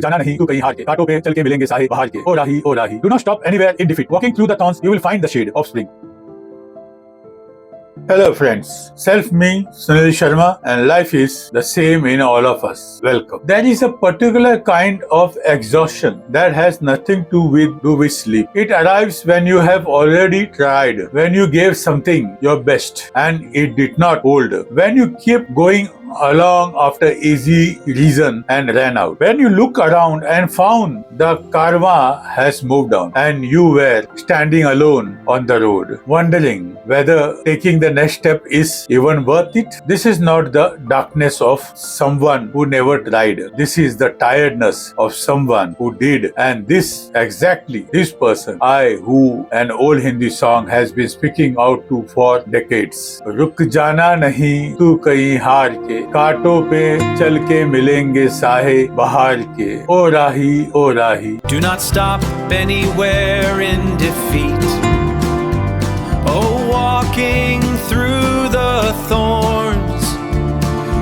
जाना नहीं तू कहीं हार के, कांटों पे चल के मिलेंगे साहे बहार के, ओ राही ओ राही, do not stop anywhere in defeat, walking through the thorns you will find the shade of spring. Hello friends, self-me, Sunil Sharma, and life is the same in all of us. Welcome. There is a particular kind of exhaustion that has nothing to do with sleep. It arrives when you have already tried, when you gave something your best and it did not hold, when you keep going along after easy reason and ran out. When you look around and found the caravan has moved on and you were standing alone on the road, wondering whether taking the next step is even worth it. This is not the darkness of someone who never tried. This is the tiredness of someone who did. And this exactly this person, I, who an old Hindi song has been speaking out to for decades. रुक जाना नहीं तू कहीं हार के, कांटों पे चल के मिलेंगे साहे बहार के, ओ राही ओ राही. Do not stop anywhere in defeat. Oh, walking through the thorns,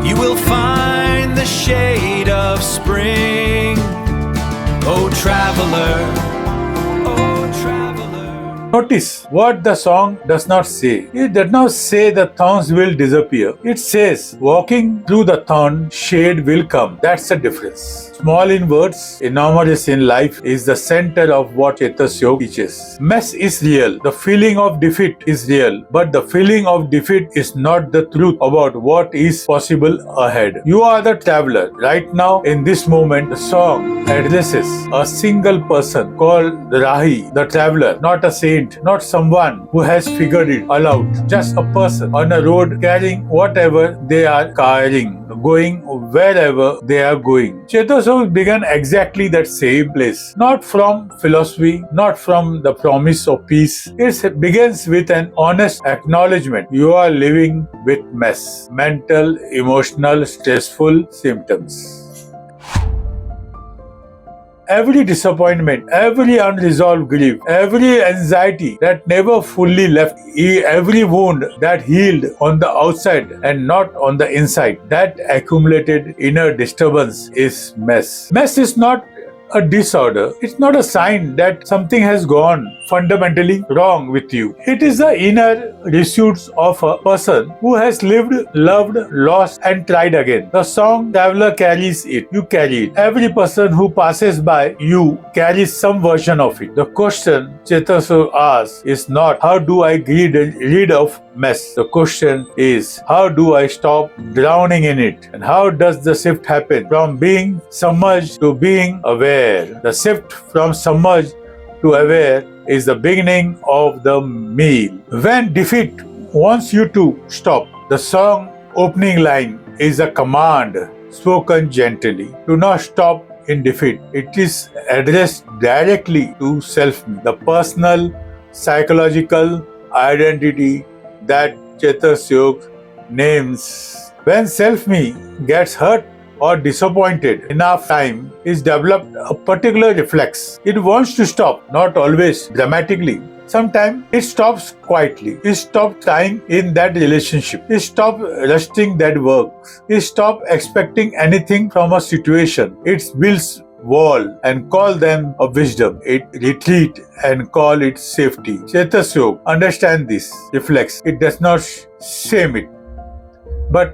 you will find the shade of spring. Oh, traveler, oh, traveler. Notice what the song does not say. It does not say the thorns will disappear. It says walking through the thorn, shade will come. That's the difference. Small in words, enormous in life is the center of what Chetas Yoga teaches. Mess is real. The feeling of defeat is real. But the feeling of defeat is not the truth about what is possible ahead. You are the traveler. Right now, in this moment, the song addresses a single person called Rahi, the traveler, not a saint, not someone who has figured it all out. Just a person on a road carrying whatever they are carrying, going wherever they are going. Chetas began exactly that same place. Not from philosophy, not from the promise of peace. It begins with an honest acknowledgement. You are living with mess, mental, emotional, stressful symptoms. Every disappointment, every unresolved grief, every anxiety that never fully left, every wound that healed on the outside and not on the inside, that accumulated inner disturbance is mess. Mess is not a disorder. It's not a sign that something has gone fundamentally wrong with you. It is the inner residues of a person who has lived, loved, lost and tried again. The song Traveler carries it. You carry it. Every person who passes by you carries some version of it. The question Chetas asks is not how do I get rid of mess. The question is how do I stop drowning in it? And how does the shift happen from being submerged to being aware? The shift from submerged to aware is the beginning of the meal. When defeat wants you to stop, the song opening line is a command spoken gently. Do not stop in defeat. It is addressed directly to self, the personal, psychological identity that Chetas Yoga names. When self-me gets hurt or disappointed, enough time is developed a particular reflex. It wants to stop, not always dramatically. Sometimes it stops quietly. It stops trying in that relationship. It stops rusting that work. It stops expecting anything from a situation. It builds wall and call them a wisdom. It retreat and call it safety. Chetas Yoga understand this, reflects. It does not shame it. But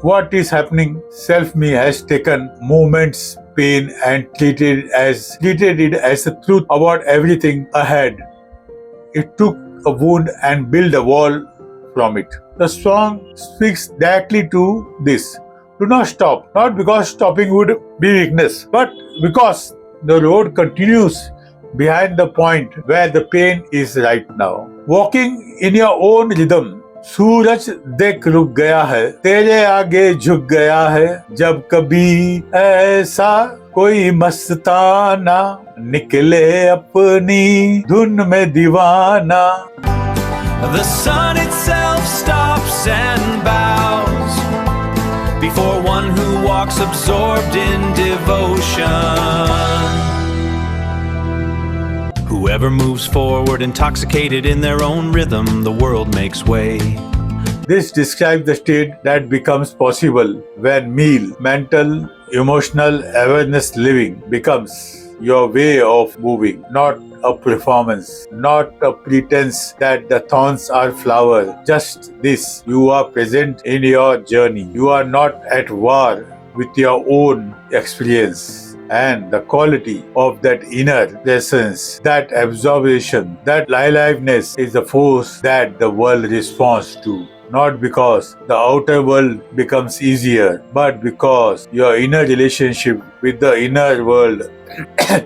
what is happening? Self-me has taken moments, pain and treated it as a truth about everything ahead. It took a wound and built a wall from it. The song speaks directly to this. Do not stop, not because stopping would be weakness, but because the road continues behind the point where the pain is right now. Walking in your own rhythm. सूरज देख रुक गया है, तेरे आगे झुक गया है, जब कभी ऐसा कोई मस्ताना निकले अपनी धुन में दीवाना. The sun itself stops and bows before one who walks absorbed in devotion. Whoever moves forward intoxicated in their own rhythm, the world makes way. This describes the state that becomes possible when meal, mental, Emotional awareness living becomes your way of moving, not a performance, not a pretense that the thorns are flowers. Just this, you are present in your journey. You are not at war with your own experience. And the quality of that inner presence, that absorption, that aliveness is the force that the world responds to. Not because the outer world becomes easier, but because your inner relationship with the inner world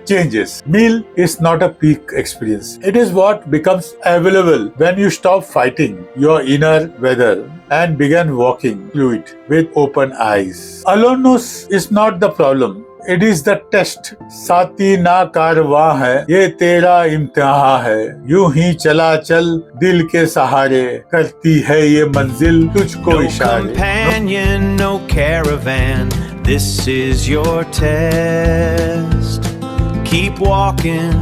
changes. Meal is not a peak experience. It is what becomes available when you stop fighting your inner weather and begin walking through it with open eyes. Aloneness is not the problem. It is the test. साथी ना कारवां है, ये तेरा इम्तिहां है, यूं ही चला चल दिल के सहारे, करती है ये मंजिल तुझको No इशारे. companion, no caravan. This is your test. Keep walking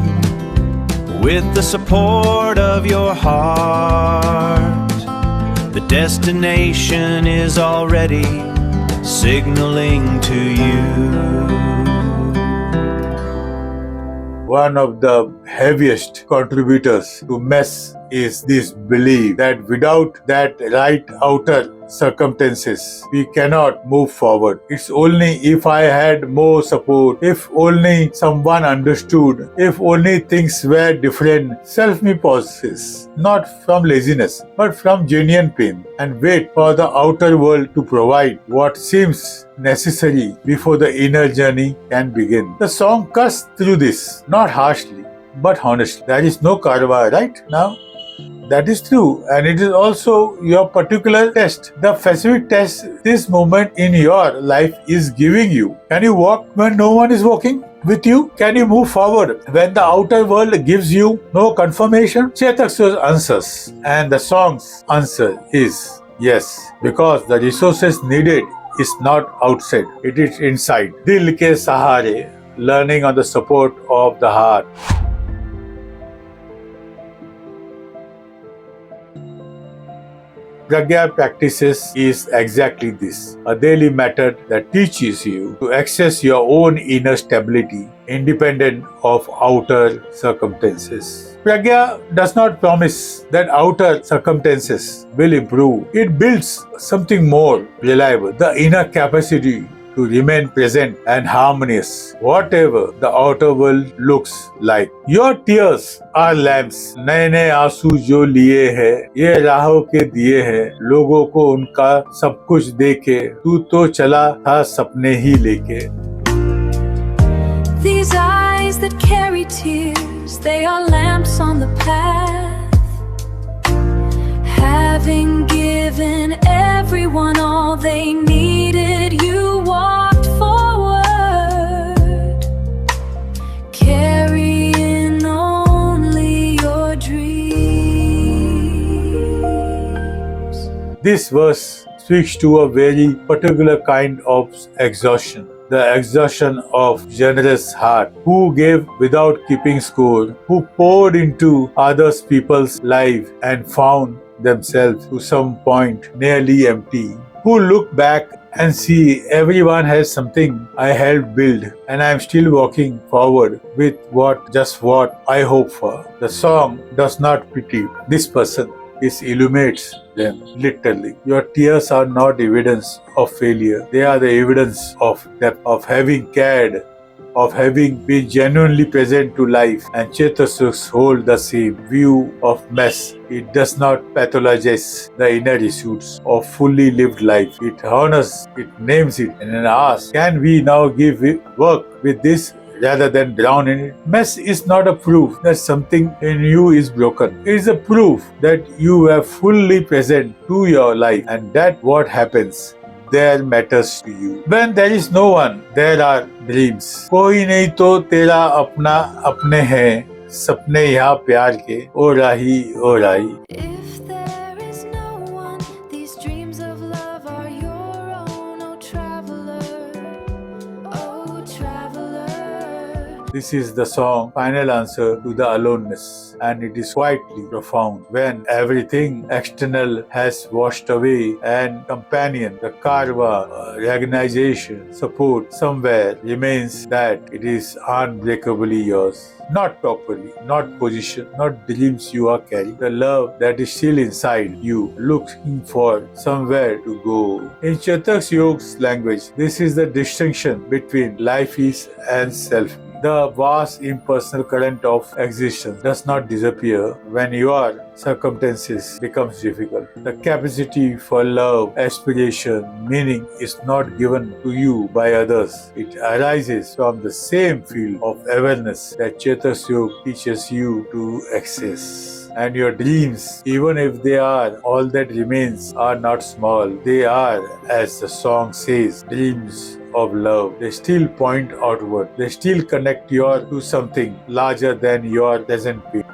with the support of your heart. The destination is already signaling to you. One of the heaviest contributors to mess is this belief that without that right outer circumstances, we cannot move forward. It's only if I had more support, if only someone understood, if only things were different. Self-me pauses, not from laziness, but from genuine pain, and wait for the outer world to provide what seems necessary before the inner journey can begin. The song cuts through this, not harshly, but honestly. There is no karma right now. That is true, and it is also your particular test. The specific test this moment in your life is giving you. Can you walk when no one is walking with you? Can you move forward when the outer world gives you no confirmation? Chetak answers, and the song's answer is yes, because the resources needed is not outside, it is inside. Dil ke sahare, learning on the support of the heart. Pragya practices is exactly this, a daily method that teaches you to access your own inner stability independent of outer circumstances. Pragya does not promise that outer circumstances will improve. It builds something more reliable, the inner capacity to remain present and harmonious, whatever the outer world looks like. Your tears are lamps. नए नए आंसू जो लिए है, ये राहों के दिए हैं, लोगों को उनका सब कुछ देके, तू तो चला था सपने ही लेके. These eyes that carry tears, they are lamps on the path. Having given everyone all they needed, you walked forward, carrying only your dreams. This verse speaks to a very particular kind of exhaustion. The exhaustion of generous heart, who gave without keeping score, who poured into others people's life and found themselves to some point nearly empty, who look back and see everyone has something I helped build and I am still walking forward with what I hope for. The song does not pity this person. It illuminates them literally. Your tears are not evidence of failure. They are the evidence of depth, of having cared, of having been genuinely present to life. And Chetasuk's hold the same view of mess. It does not pathologize the inner issues of fully lived life. It honors, it names it, and asks, can we now work with this rather than drown in it? Mess is not a proof that something in you is broken. It is a proof that you are fully present to your life and that what happens there matters to you. When there is no one, there are dreams. कोई नहीं तो तेरा अपना अपने हैं, सपने यहाँ प्यार के ओ राही ओ राही. If there is no one, these dreams of love are your own, oh traveler, This is the song final answer to the aloneness, and it is quietly profound. When everything external has washed away, and companion, the karma, recognition, support somewhere remains, that it is unbreakably yours. Not properly, not position, not dreams you are carrying. The love that is still inside you, looking for somewhere to go. In Chetak Yoga's language, this is the distinction between life is and self. The vast impersonal current of existence does not disappear when your circumstances becomes difficult. The capacity for love, aspiration, meaning is not given to you by others. It arises from the same field of awareness that Chetak Yoga teaches you to access. And your dreams, even if they are all that remains, are not small. They are, as the song says, dreams of love. They still point outward. They still connect you to something larger than your present pain.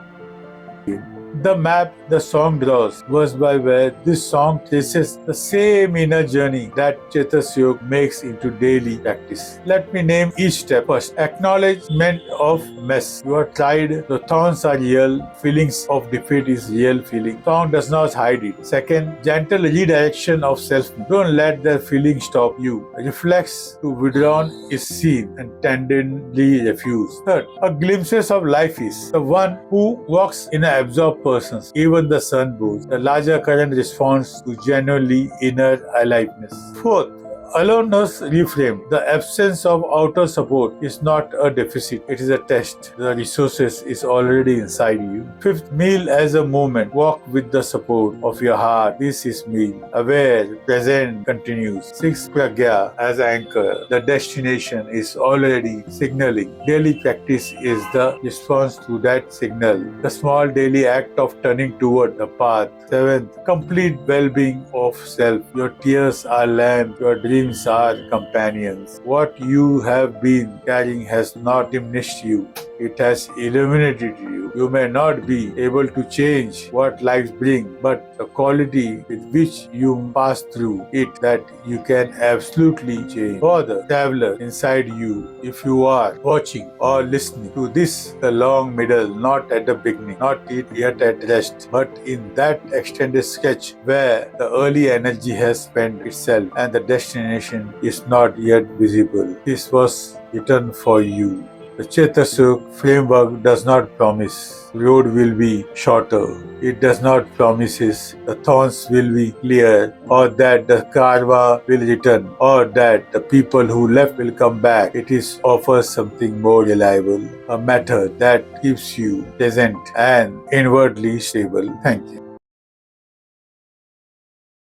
The map the song draws, verse by verse, this song traces the same inner journey that Chetak Yoga makes into daily practice. Let me name each step. First, acknowledgement of mess. You are tried, the thorns are real, feelings of defeat is real feeling. Song does not hide it. Second, gentle redirection of self. Don't let the feeling stop you. Reflex to withdrawn is seen and tenderly refused. Third, a glimpses of life is the one who walks in an absorbed persons. Even the sun bows. The larger current responds to genuinely inner aliveness. Fourth, aloneness reframed. The absence of outer support is not a deficit, it is a test. The resources is already inside you. Fifth, meal as a movement. Walk with the support of your heart. This is meal. Aware, present, continues. Sixth, pragya as anchor. The destination is already signaling. Daily practice is the response to that signal. The small daily act of turning toward the path. Seventh, complete well-being of self. Your tears are lamp, your dreams are companions. What you have been carrying has not diminished you. It has illuminated you. You may not be able to change what life brings, but the quality with which you pass through it, that you can absolutely change. For the traveler inside you, if you are watching or listening to this, the long middle, not at the beginning, not yet at rest, but in that extended stretch where the early energy has spent itself and the destination is not yet visible. This was written for you. The Chetak Yoga framework does not promise the road will be shorter. It does not promise the thorns will be clear, or that the karma will return, or that the people who left will come back. It offers something more reliable, a method that keeps you present and inwardly stable. Thank you.